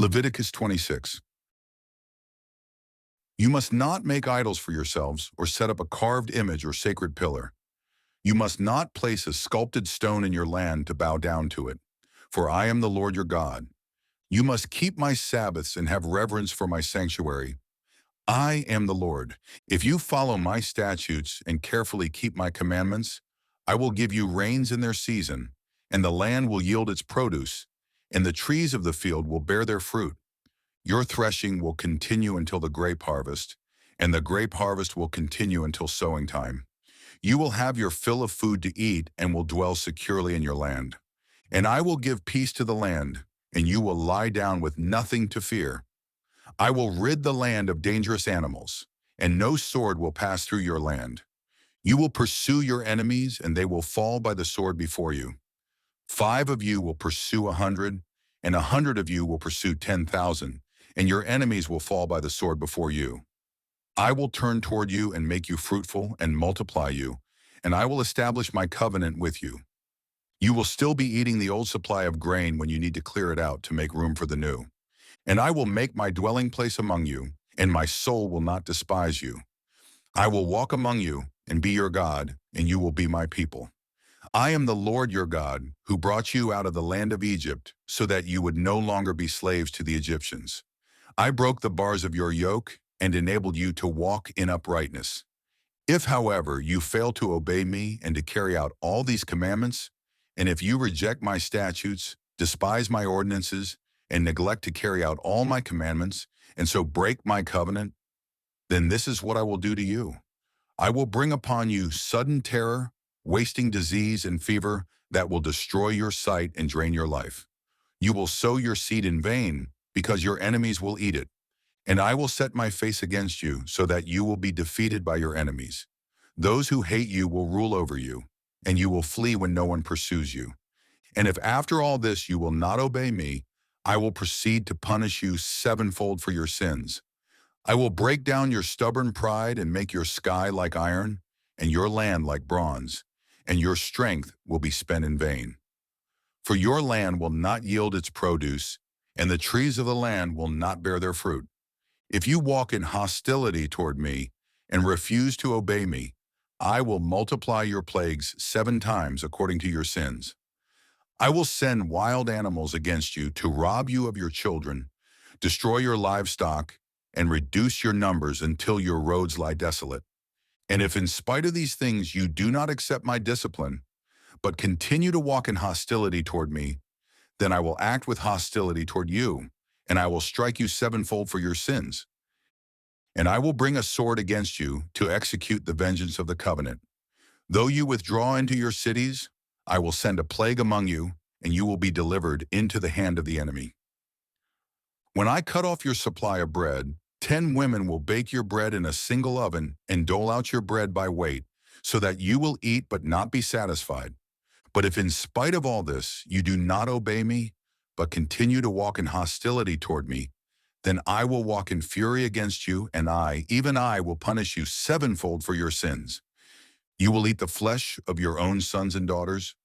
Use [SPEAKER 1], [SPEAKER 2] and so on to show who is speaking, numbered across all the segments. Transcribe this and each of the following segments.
[SPEAKER 1] Leviticus 26. You must not make idols for yourselves or set up a carved image or sacred pillar. You must not place a sculpted stone in your land to bow down to it, for I am the Lord your God. You must keep my Sabbaths and have reverence for my sanctuary. I am the Lord. If you follow my statutes and carefully keep my commandments, I will give you rains in their season, and the land will yield its produce, and the trees of the field will bear their fruit. Your threshing will continue until the grape harvest, and the grape harvest will continue until sowing time. You will have your fill of food to eat and will dwell securely in your land. And I will give peace to the land, and you will lie down with nothing to fear. I will rid the land of dangerous animals, and no sword will pass through your land. You will pursue your enemies, and they will fall by the sword before you. 5 of you will pursue 100, and 100 of you will pursue 10,000, and your enemies will fall by the sword before you. I will turn toward you and make you fruitful and multiply you, and I will establish my covenant with you. You will still be eating the old supply of grain when you need to clear it out to make room for the new. And I will make my dwelling place among you, and my soul will not despise you. I will walk among you and be your God, and you will be my people. I am the Lord your God, who brought you out of the land of Egypt, so that you would no longer be slaves to the Egyptians. I broke the bars of your yoke and enabled you to walk in uprightness. If, however, you fail to obey me and to carry out all these commandments, and if you reject my statutes, despise my ordinances, and neglect to carry out all my commandments, and so break my covenant, then this is what I will do to you. I will bring upon you sudden terror, wasting disease and fever that will destroy your sight and drain your life. You will sow your seed in vain, because your enemies will eat it. And I will set my face against you, so that you will be defeated by your enemies. Those who hate you will rule over you, and you will flee when no one pursues you. And if after all this you will not obey me, I will proceed to punish you sevenfold for your sins. I will break down your stubborn pride and make your sky like iron, and your land like bronze, and your strength will be spent in vain. For your land will not yield its produce, and the trees of the land will not bear their fruit. If you walk in hostility toward me and refuse to obey me, I will multiply your plagues 7 times according to your sins. I will send wild animals against you to rob you of your children, destroy your livestock, and reduce your numbers until your roads lie desolate. And if in spite of these things you do not accept my discipline, but continue to walk in hostility toward me, then I will act with hostility toward you, and I will strike you sevenfold for your sins. And I will bring a sword against you to execute the vengeance of the covenant. Though you withdraw into your cities, I will send a plague among you, and you will be delivered into the hand of the enemy. When I cut off your supply of bread, 10 women will bake your bread in a single oven and dole out your bread by weight, so that you will eat but not be satisfied. But if in spite of all this you do not obey me, but continue to walk in hostility toward me, then I will walk in fury against you, and I, even I, will punish you sevenfold for your sins. You will eat the flesh of your own sons and daughters.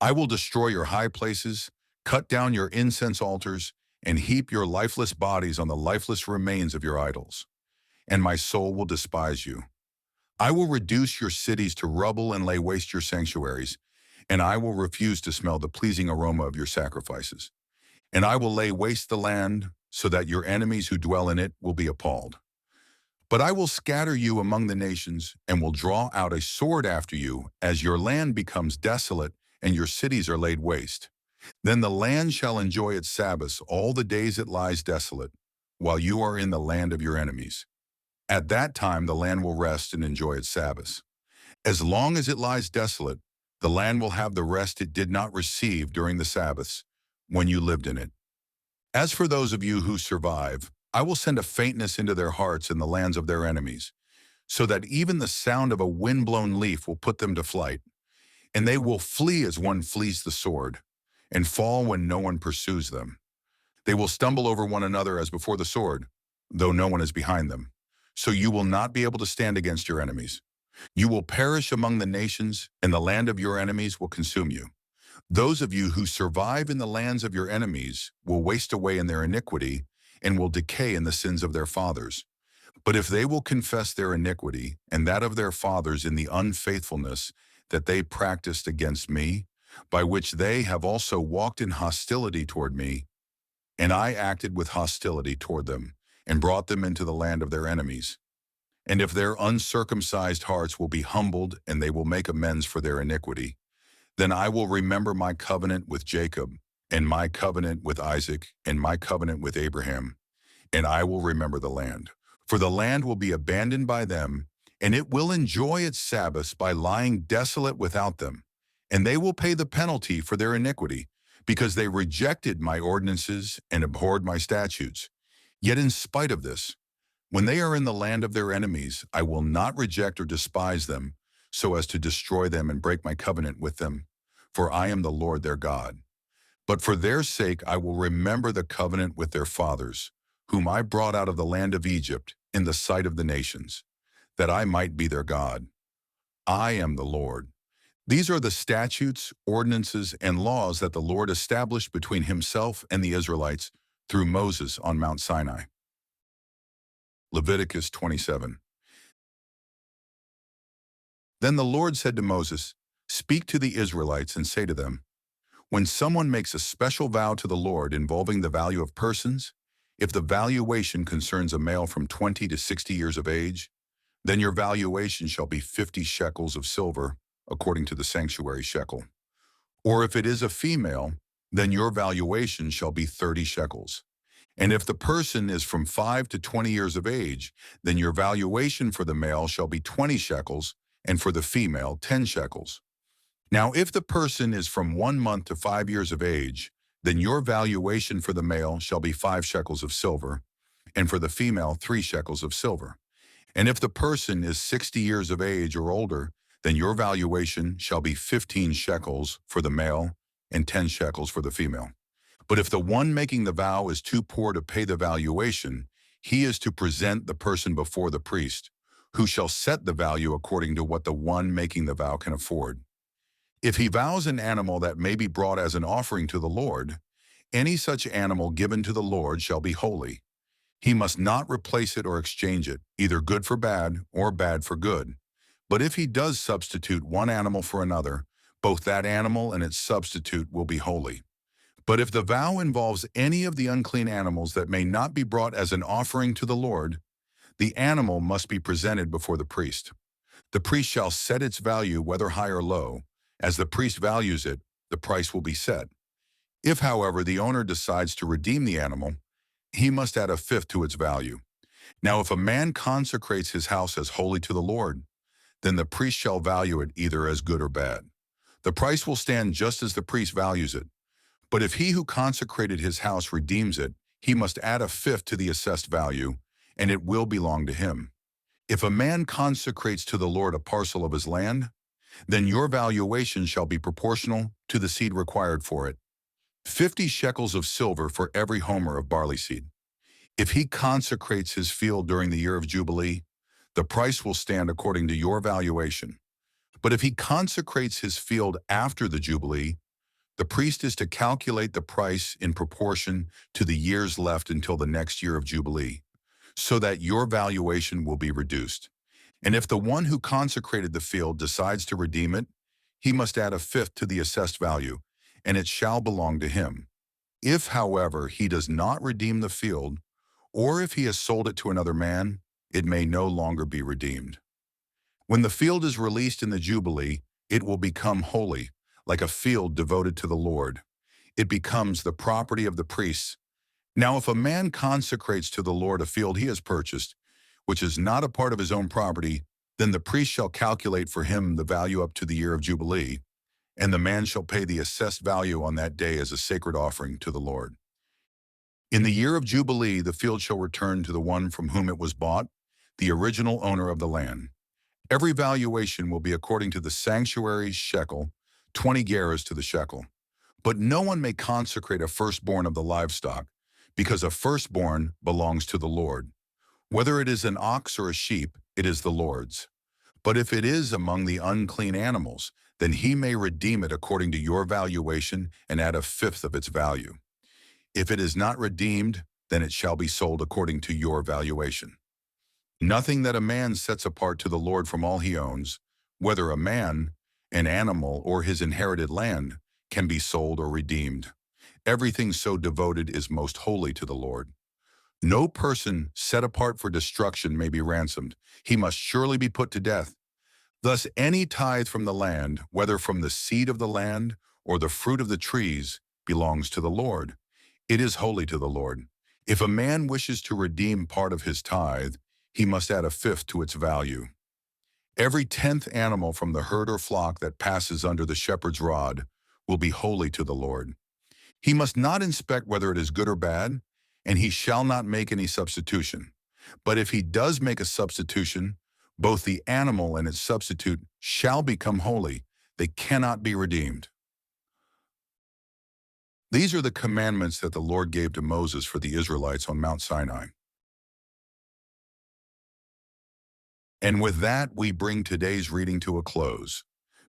[SPEAKER 1] I will destroy your high places, cut down your incense altars, and heap your lifeless bodies on the lifeless remains of your idols. And my soul will despise you. I will reduce your cities to rubble and lay waste your sanctuaries, and I will refuse to smell the pleasing aroma of your sacrifices. And I will lay waste the land, so that your enemies who dwell in it will be appalled. But I will scatter you among the nations, and will draw out a sword after you, as your land becomes desolate, and your cities are laid waste. Then the land shall enjoy its Sabbaths all the days it lies desolate, while you are in the land of your enemies. At that time the land will rest and enjoy its Sabbaths. As long as it lies desolate, the land will have the rest it did not receive during the Sabbaths, when you lived in it. As for those of you who survive, I will send a faintness into their hearts in the lands of their enemies, so that even the sound of a wind-blown leaf will put them to flight, and they will flee as one flees the sword, and fall when no one pursues them. They will stumble over one another as before the sword, though no one is behind them. So you will not be able to stand against your enemies. You will perish among the nations, and the land of your enemies will consume you. Those of you who survive in the lands of your enemies will waste away in their iniquity and will decay in the sins of their fathers. But if they will confess their iniquity and that of their fathers in the unfaithfulness that they practiced against me, by which they have also walked in hostility toward me, and I acted with hostility toward them, and brought them into the land of their enemies, and if their uncircumcised hearts will be humbled and they will make amends for their iniquity, then I will remember my covenant with Jacob, and my covenant with Isaac, and my covenant with Abraham, and I will remember the land. For the land will be abandoned by them, and it will enjoy its Sabbaths by lying desolate without them. And they will pay the penalty for their iniquity, because they rejected my ordinances and abhorred my statutes. Yet in spite of this, when they are in the land of their enemies, I will not reject or despise them, so as to destroy them and break my covenant with them. For I am the Lord their God. But for their sake I will remember the covenant with their fathers, whom I brought out of the land of Egypt in the sight of the nations, that I might be their God. I am the Lord. These are the statutes, ordinances, and laws that the Lord established between himself and the Israelites through Moses on Mount Sinai. Leviticus 27. Then the Lord said to Moses, "Speak to the Israelites and say to them, when someone makes a special vow to the Lord involving the value of persons, if the valuation concerns a male from 20 to 60 years of age, then your valuation shall be 50 shekels of silver, according to the sanctuary shekel. Or if it is a female, then your valuation shall be 30 shekels. And if the person is from 5 to 20 years of age, then your valuation for the male shall be 20 shekels, and for the female 10 shekels. Now if the person is from 1 month to 5 years of age, then your valuation for the male shall be 5 shekels of silver, and for the female 3 shekels of silver. And if the person is 60 years of age or older, then your valuation shall be 15 shekels for the male and 10 shekels for the female. But if the one making the vow is too poor to pay the valuation, he is to present the person before the priest, who shall set the value according to what the one making the vow can afford. If he vows an animal that may be brought as an offering to the Lord, any such animal given to the Lord shall be holy. He must not replace it or exchange it, either good for bad or bad for good. But if he does substitute one animal for another, both that animal and its substitute will be holy. But if the vow involves any of the unclean animals that may not be brought as an offering to the Lord, the animal must be presented before the priest. The priest shall set its value, whether high or low. As the priest values it, the price will be set. If, however, the owner decides to redeem the animal, he must add a fifth to its value. Now, if a man consecrates his house as holy to the Lord, then the priest shall value it either as good or bad. The price will stand just as the priest values it. But if he who consecrated his house redeems it, he must add a fifth to the assessed value, and it will belong to him. If a man consecrates to the Lord a parcel of his land, then your valuation shall be proportional to the seed required for it. 50 shekels of silver for every homer of barley seed. If he consecrates his field during the year of Jubilee, the price will stand according to your valuation. But if he consecrates his field after the Jubilee, the priest is to calculate the price in proportion to the years left until the next year of Jubilee, so that your valuation will be reduced. And if the one who consecrated the field decides to redeem it, he must add a fifth to the assessed value, and it shall belong to him. If, however, he does not redeem the field, or if he has sold it to another man, it may no longer be redeemed. When the field is released in the Jubilee, it will become holy, like a field devoted to the Lord. It becomes the property of the priests. Now, if a man consecrates to the Lord a field he has purchased, which is not a part of his own property, then the priest shall calculate for him the value up to the year of Jubilee, and the man shall pay the assessed value on that day as a sacred offering to the Lord. In the year of Jubilee, the field shall return to the one from whom it was bought, the original owner of the land. Every valuation will be according to the sanctuary's shekel, 20 gerahs to the shekel. But no one may consecrate a firstborn of the livestock, because a firstborn belongs to the Lord. Whether it is an ox or a sheep, it is the Lord's. But if it is among the unclean animals, then he may redeem it according to your valuation and add a fifth of its value. If it is not redeemed, then it shall be sold according to your valuation. Nothing that a man sets apart to the Lord from all he owns, whether a man, an animal, or his inherited land, can be sold or redeemed. Everything so devoted is most holy to the Lord. No person set apart for destruction may be ransomed. He must surely be put to death. Thus any tithe from the land, whether from the seed of the land or the fruit of the trees, belongs to the Lord. It is holy to the Lord. If a man wishes to redeem part of his tithe, he must add a fifth to its value. Every 10th animal from the herd or flock that passes under the shepherd's rod will be holy to the Lord. He must not inspect whether it is good or bad, and he shall not make any substitution. But if he does make a substitution, both the animal and its substitute shall become holy. They cannot be redeemed. These are the commandments that the Lord gave to Moses for the Israelites on Mount Sinai. And with that, we bring today's reading to a close.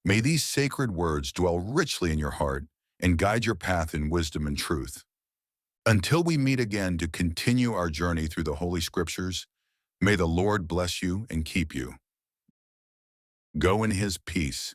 [SPEAKER 1] May these sacred words dwell richly in your heart and guide your path in wisdom and truth. Until we meet again to continue our journey through the Holy Scriptures, may the Lord bless you and keep you. Go in His peace.